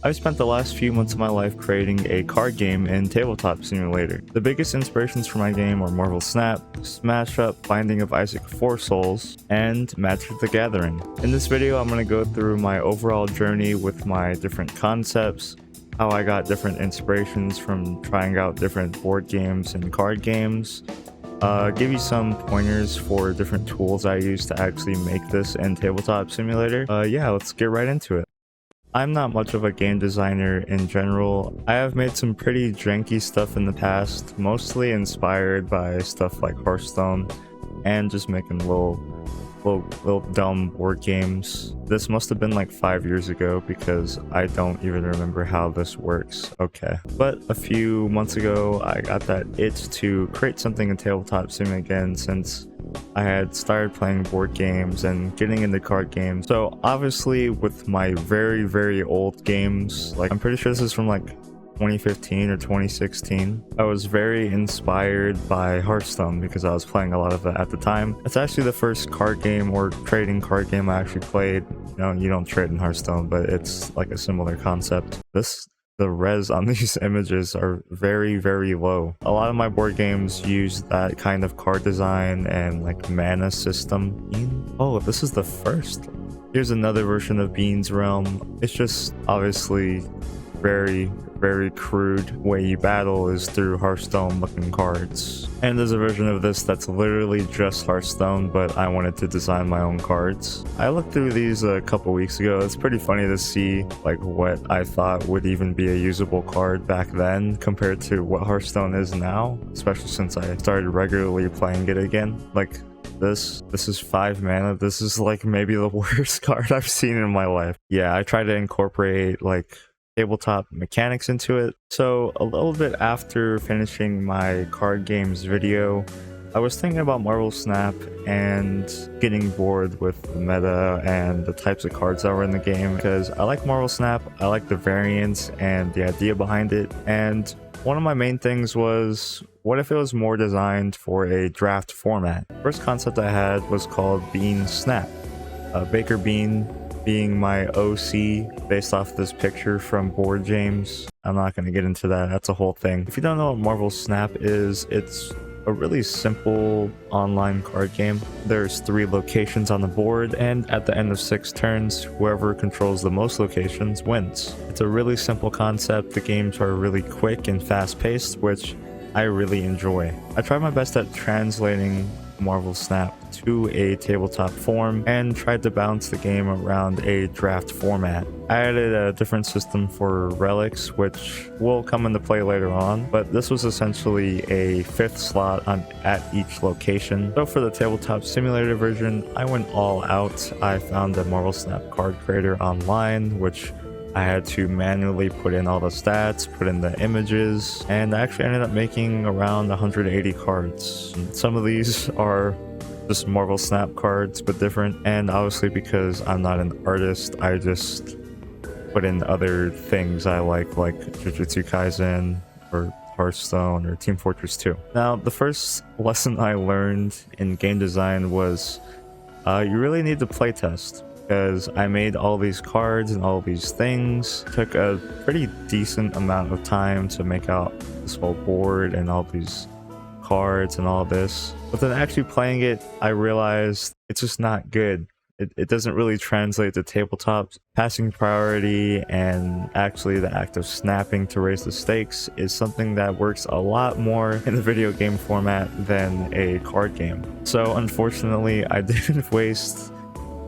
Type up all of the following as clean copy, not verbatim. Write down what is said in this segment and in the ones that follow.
I've spent the last few months of my life creating a card game in Tabletop Simulator. The biggest inspirations for my game are Marvel Snap, SmashUp, Binding of Isaac 4 Souls, and Magic the Gathering. In this video, I'm going to go through my overall journey with my different concepts, how I got different inspirations from trying out different board games and card games, give you some pointers for different tools I use to actually make this in Tabletop Simulator. Yeah, let's get right into it. I'm not much of a game designer in general. I have made some pretty janky stuff in the past, mostly inspired by stuff like Hearthstone and just making little dumb board games. This must have been like 5 years ago because I don't even remember how this works. Okay, but a few months ago I got that itch to create something in Tabletop Sim again, since I had started playing board games and getting into card games. So obviously with my very old games, like I'm pretty sure this is from like 2015 or 2016, I was very inspired by Hearthstone because I was playing a lot of it at the time. It's actually the first card game or trading card game I actually played. You know, you don't trade in Hearthstone, but it's like a similar concept. The res on these images are very low. A lot of my board games use that kind of card design and like mana system. Oh, this is the first. Here's another version of Bean's Realm. It's just obviously very crude. Way you battle is through Hearthstone looking cards. And there's a version of this that's literally just Hearthstone, but I wanted to design my own cards. I looked through these a couple weeks ago. It's pretty funny to see like what I thought would even be a usable card back then compared to what Hearthstone is now, especially since I started regularly playing it again. Like this is 5 mana. This is like maybe the worst card I've seen in my life. Yeah, I tried to incorporate like tabletop mechanics into it. So a little bit after finishing my card games video, I was thinking about Marvel Snap and getting bored with the meta and the types of cards that were in the game, because I like Marvel Snap, I like the variants and the idea behind it. And one of my main things was, what if it was more designed for a draft format? First concept I had was called Bean Snap. Baker Bean being my OC based off this picture from Board James. I'm not going to get into that. That's a whole thing. If you don't know what Marvel Snap is, it's a really simple online card game. There's 3 locations on the board, and at the end of 6 turns, whoever controls the most locations wins. It's a really simple concept. The games are really quick and fast-paced, which I really enjoy. I tried my best at translating Marvel Snap to a tabletop form and tried to balance the game around a draft format. I added a different system for relics, which will come into play later on, but this was essentially a 5th slot at each location. So for the Tabletop Simulator version, I went all out. I found a Marvel Snap card creator online, which I had to manually put in all the stats, put in the images, and I actually ended up making around 180 cards. Some of these are just Marvel Snap cards, but different. And obviously because I'm not an artist, I just put in other things I like Jujutsu Kaisen or Hearthstone or Team Fortress 2. Now, the first lesson I learned in game design was you really need to playtest. Because I made all these cards and all these things. It took a pretty decent amount of time to make out this whole board and all these cards and all this. But then actually playing it, I realized it's just not good. It doesn't really translate to tabletop. Passing priority and actually the act of snapping to raise the stakes is something that works a lot more in the video game format than a card game. So unfortunately, I didn't waste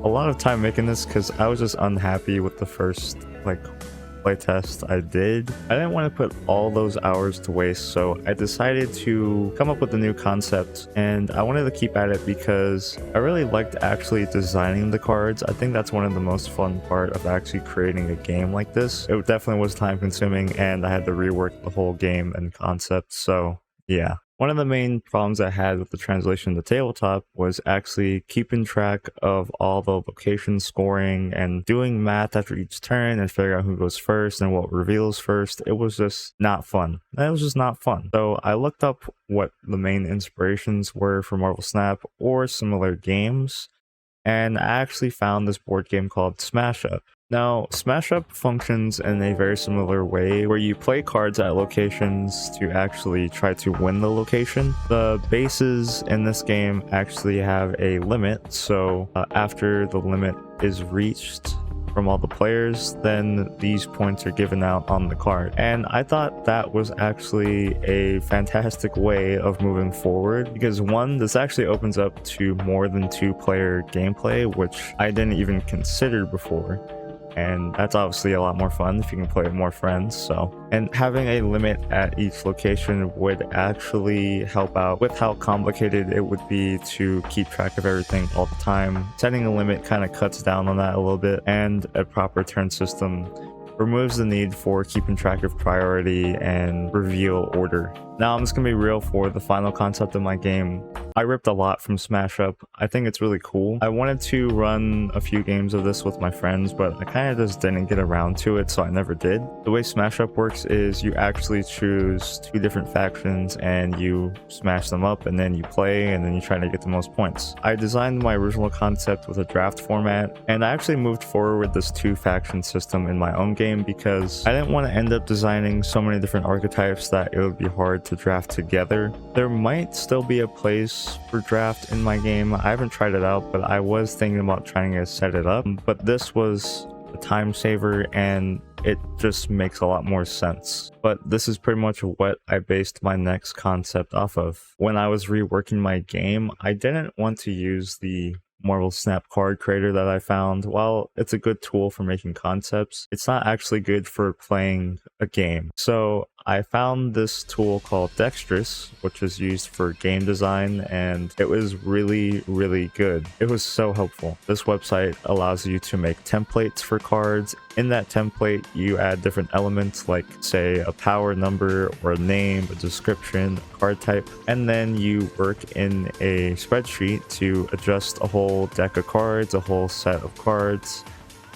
a lot of time making this because I was just unhappy with the first playtest I did. I didn't want to put all those hours to waste, so I decided to come up with a new concept, and I wanted to keep at it because I really liked actually designing the cards. I think that's one of the most fun part of actually creating a game like this. It definitely was time consuming, and I had to rework the whole game and concept, so yeah. One of the main problems I had with the translation to tabletop was actually keeping track of all the location scoring and doing math after each turn and figuring out who goes first and what reveals first. It was just not fun. It was just not fun. So I looked up what the main inspirations were for Marvel Snap or similar games, and I actually found this board game called SmashUp. Now, SmashUp functions in a very similar way where you play cards at locations to actually try to win the location. The bases in this game actually have a limit, so after the limit is reached from all the players, then these points are given out on the card. And I thought that was actually a fantastic way of moving forward because one, this actually opens up to more than 2-player gameplay, which I didn't even consider before. And that's obviously a lot more fun if you can play with more friends. And having a limit at each location would actually help out with how complicated it would be to keep track of everything all the time. Setting a limit kind of cuts down on that a little bit, and a proper turn system removes the need for keeping track of priority and reveal order. Now I'm just gonna be real, for the final concept of my game, I ripped a lot from SmashUp. I think it's really cool. I wanted to run a few games of this with my friends, but I kind of just didn't get around to it, so I never did. The way SmashUp works is you actually choose 2 different factions and you smash them up, and then you play, and then you try to get the most points. I designed my original concept with a draft format, and I actually moved forward with this 2-faction system in my own game because I didn't want to end up designing so many different archetypes that it would be hard to draft together. There might still be a place for draft in my game. I haven't tried it out, but I was thinking about trying to set it up. But this was a time saver and it just makes a lot more sense. But this is pretty much what I based my next concept off of. When I was reworking my game, I didn't want to use the Marvel Snap card creator that I found. While it's a good tool for making concepts, it's not actually good for playing a game. So I found this tool called Dexterous, which is used for game design, and it was really, really good. It was so helpful. This website allows you to make templates for cards. In that template, you add different elements like, say, a power number or a name, a description, a card type, and then you work in a spreadsheet to adjust a whole deck of cards, a whole set of cards.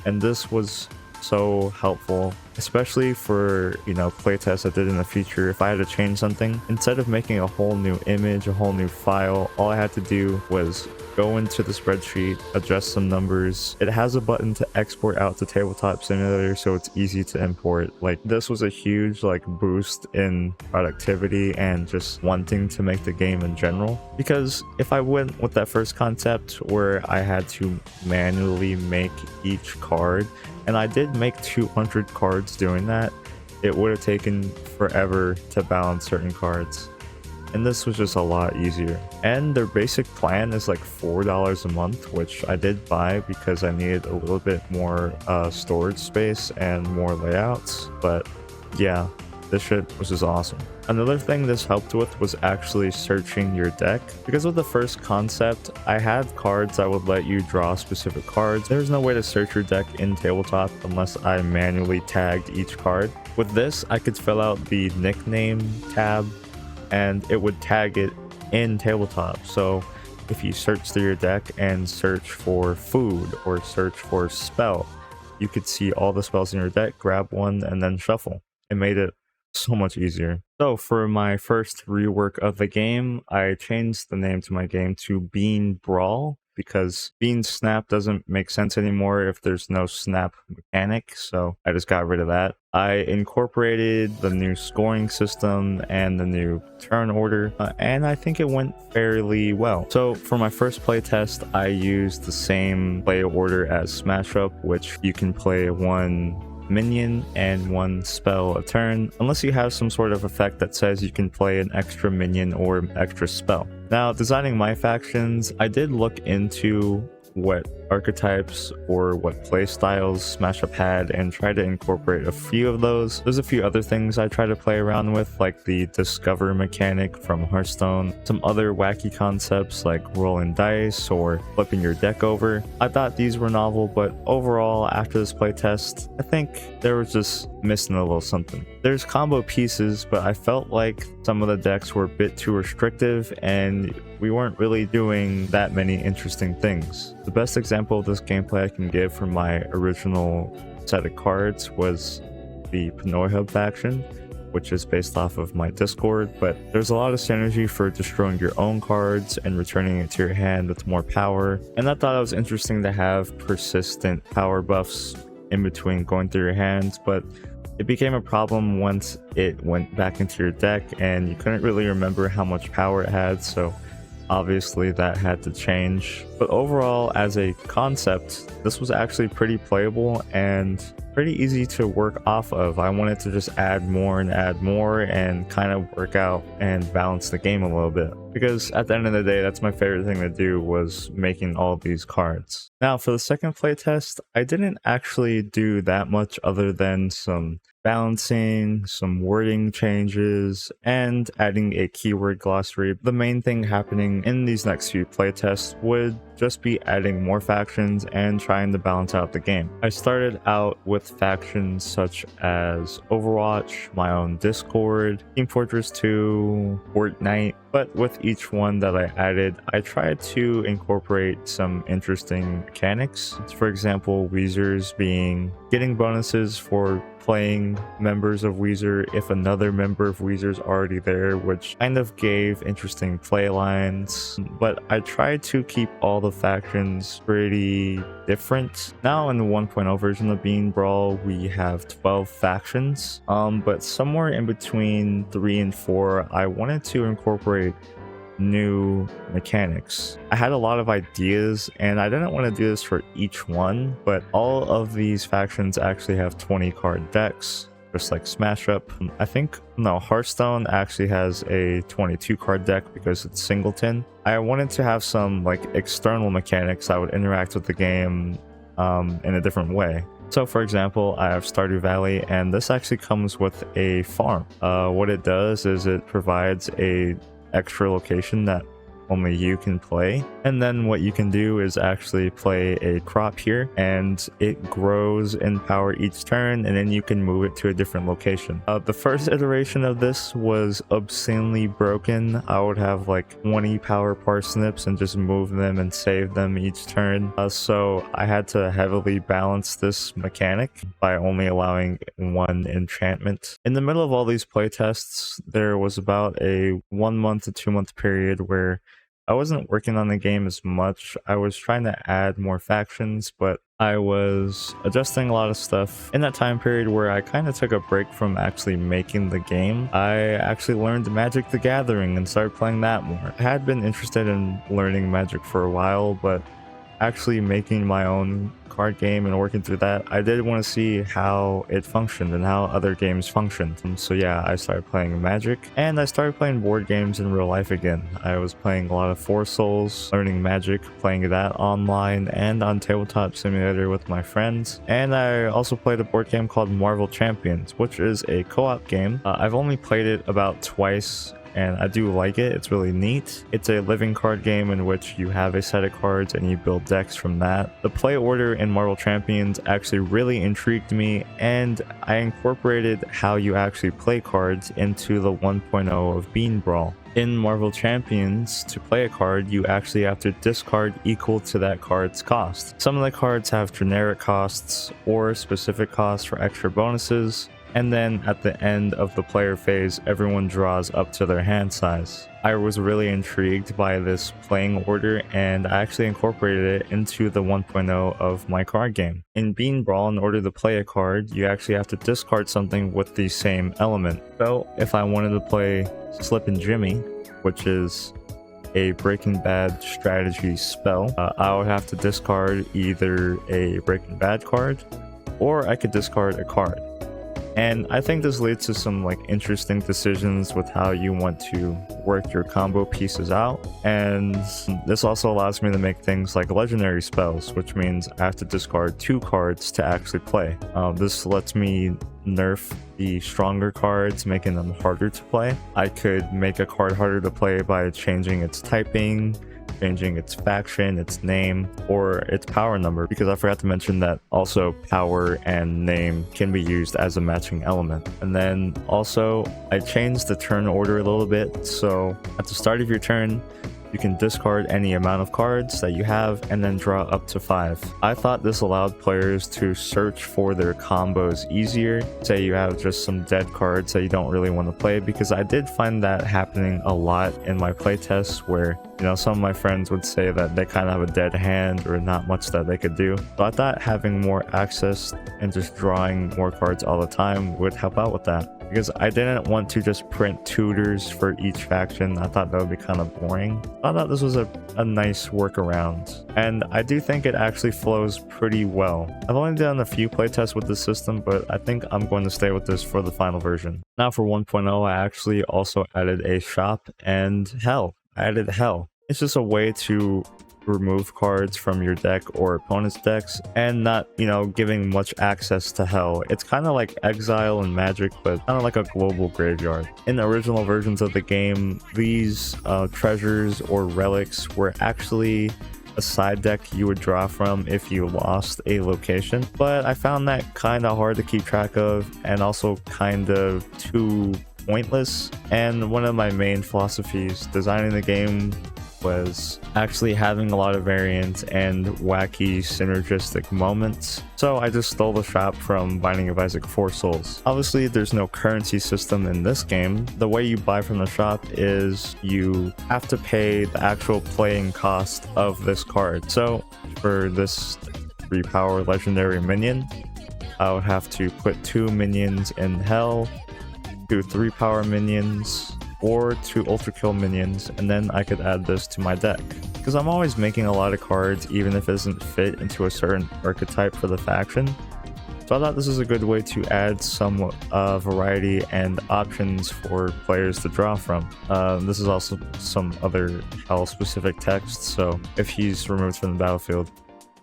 And this was so helpful, especially for, playtests I did in the future. If I had to change something, instead of making a whole new image, a whole new file, all I had to do was go into the spreadsheet, adjust some numbers. It has a button to export out to Tabletop Simulator, so it's easy to import. This was a huge boost in productivity and just wanting to make the game in general. Because if I went with that first concept where I had to manually make each card, and I did make 200 cards doing that, it would have taken forever to balance certain cards. And this was just a lot easier. And their basic plan is $4 a month, which I did buy because I needed a little bit more storage space and more layouts. But yeah, this shit was just awesome. Another thing this helped with was actually searching your deck. Because of the first concept, I had cards that would let you draw specific cards. There's no way to search your deck in Tabletop unless I manually tagged each card. With this, I could fill out the nickname tab and it would tag it in Tabletop. So if you search through your deck and search for food or search for spell, you could see all the spells in your deck, grab one, and then shuffle. It made it so much easier. So for my first rework of the game, I changed the name to my game to BRAWL because Bean Snap doesn't make sense anymore if there's no snap mechanic, so I just got rid of that. I incorporated the new scoring system and the new turn order, and I think it went fairly well. So for my first playtest, I used the same play order as SmashUp, which you can play 1 minion and 1 spell a turn, unless you have some sort of effect that says you can play an extra minion or extra spell. Now, designing my factions, I did look into what archetypes or what play styles SmashUp had and try to incorporate a few of those. There's a few other things I try to play around with, like the discover mechanic from Hearthstone, some other wacky concepts like rolling dice or flipping your deck over. I thought these were novel, but overall after this playtest, I think there was just missing a little something. There's combo pieces, but I felt like some of the decks were a bit too restrictive and we weren't really doing that many interesting things. The best example of this gameplay I can give from my original set of cards was the Playtests faction, which is based off of my Discord, but there's a lot of synergy for destroying your own cards and returning it to your hand with more power. And I thought it was interesting to have persistent power buffs in between going through your hands, but it became a problem once it went back into your deck and you couldn't really remember how much power it had, so obviously that had to change. But overall, as a concept, this was actually pretty playable and pretty easy to work off of. I wanted to just add more and kind of work out and balance the game a little bit, because at the end of the day, that's my favorite thing to do, was making all these cards. Now for the second playtest, I didn't actually do that much other than some balancing, some wording changes, and adding a keyword glossary. The main thing happening in these next few playtests would just be adding more factions and trying to balance out the game. I started out with factions such as Overwatch, my own Discord, Team Fortress 2, Fortnite, but with each one that I added, I tried to incorporate some interesting mechanics. For example, Weezers being getting bonuses for playing members of Weezer if another member of Weezer is already there, which kind of gave interesting play lines. But I tried to keep all the factions pretty different. Now in the 1.0 version of BRAWL, we have 12 factions, but somewhere in between 3 and 4, I wanted to incorporate new mechanics. I had a lot of ideas and I didn't want to do this for each one, but all of these factions actually have 20 card decks, just like SmashUp. I think, no, Hearthstone actually has a 22 card deck because it's singleton. I wanted to have some like external mechanics that would interact with the game in a different way. So for example, I have Stardew Valley, and this actually comes with a farm. What it does is it provides a extra location that only you can play, and then what you can do is actually play a crop here, and it grows in power each turn, and then you can move it to a different location. The first iteration of this was obscenely broken. I would have like 20 power parsnips and just move them and save them each turn, so I had to heavily balance this mechanic by only allowing one enchantment. In the middle of all these playtests, there was about a 1 month to 2 month period where I wasn't working on the game as much. I was trying to add more factions, but I was adjusting a lot of stuff. In that time period where I kind of took a break from actually making the game, I actually learned Magic the Gathering and started playing that more. I had been interested in learning Magic for a while, but actually making my own card game and working through that, I did want to see how it functioned and how other games functioned. So yeah, I started playing Magic, and I started playing board games in real life again. I was playing a lot of Four Souls, learning Magic, playing that online and on Tabletop Simulator with my friends. And I also played a board game called Marvel Champions, which is a co-op game. I've only played it about twice, and I do like it. It's really neat. It's a living card game in which you have a set of cards and you build decks from that. The play order in Marvel Champions actually really intrigued me, and I incorporated how you actually play cards into the 1.0 of BRAWL. In Marvel Champions, to play a card, you actually have to discard equal to that card's cost. Some of the cards have generic costs or specific costs for extra bonuses, and then at the end of the player phase, everyone draws up to their hand size. I was really intrigued by this playing order, and I actually incorporated it into the 1.0 of my card game. In BRAWL, in order to play a card, you actually have to discard something with the same element. So if I wanted to play Slippin' Jimmy, which is a Breaking Bad strategy spell, I would have to discard either a Breaking Bad card, or I could discard a card. And I think this leads to some like interesting decisions with how you want to work your combo pieces out. And this also allows me to make things like legendary spells, which means I have to discard 2 cards to actually play. This lets me nerf the stronger cards, making them harder to play. I could make a card harder to play by changing its typing, changing its faction, its name, or its power number, because I forgot to mention that also power and name can be used as a matching element. And then also I changed the turn order a little bit, so at the start of your turn You can discard any amount of cards that you have and then draw up to 5. I thought this allowed players to search for their combos easier. Say you have just some dead cards that you don't really want to play, because I did find that happening a lot in my playtests where, you know, some of my friends would say that they kind of have a dead hand or not much that they could do. So I thought having more access and just drawing more cards all the time would help out with that, because I didn't want to just print tutors for each faction. I thought that would be kind of boring. I thought this was a nice workaround, and I do think it actually flows pretty well. I've only done a few playtests with this system, but I think I'm going to stay with this for the final version. Now for 1.0, I actually also added a shop and hell. I added hell. It's just a way to remove cards from your deck or opponent's decks and not, you know, giving much access to hell. It's kind of like exile and magic, but kind of like a global graveyard. In the original versions of the game, these treasures or relics were actually a side deck you would draw from if you lost a location, but I found that kind of hard to keep track of and also kind of too pointless. And one of my main philosophies designing the game was actually having a lot of variants and wacky synergistic moments. So I just stole the shop from Binding of Isaac 4 Souls. Obviously, there's no currency system in this game. The way you buy from the shop is you have to pay the actual playing cost of this card. So for this 3-power legendary minion, I would have to put 2 minions in hell, 2 3-power minions, or 2 ultra kill minions, and then I could add this to my deck. Because I'm always making a lot of cards even if it doesn't fit into a certain archetype for the faction. So I thought this is a good way to add some variety and options for players to draw from. This is also some other hell specific text, so if he's removed from the battlefield,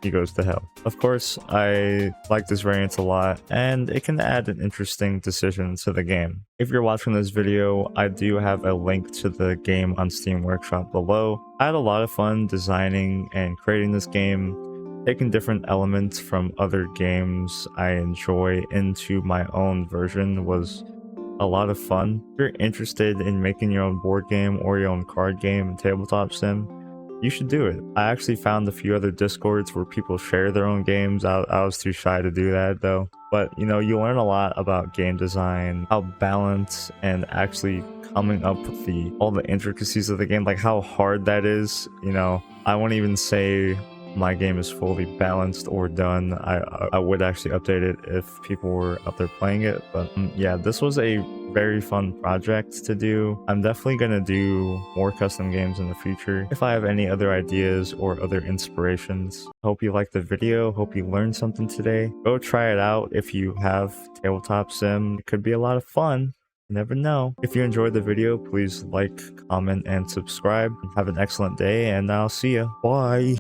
he goes to hell. Of course, I like this variant a lot, and it can add an interesting decision to the game. If you're watching this video, I do have a link to the game on Steam Workshop below. I had a lot of fun designing and creating this game, taking different elements from other games I enjoy into my own version was a lot of fun. If you're interested in making your own board game or your own card game and tabletop sim, you should do it. I actually found a few other discords where people share their own games. I was too shy to do that though. But you know, you learn a lot about game design, how balance, and actually coming up with all the intricacies of the game, like how hard that is. You know, I won't even say my game is fully balanced or done. I would actually update it if people were out there playing it, but yeah, this was a very fun project to do. I'm definitely gonna do more custom games in the future if I have any other ideas or other inspirations. Hope you liked the video. Hope you learned something today. Go try it out if you have tabletop sim. It could be a lot of fun. You never know. If you enjoyed the video, please like, comment, and subscribe. Have an excellent day, and I'll see ya. Bye.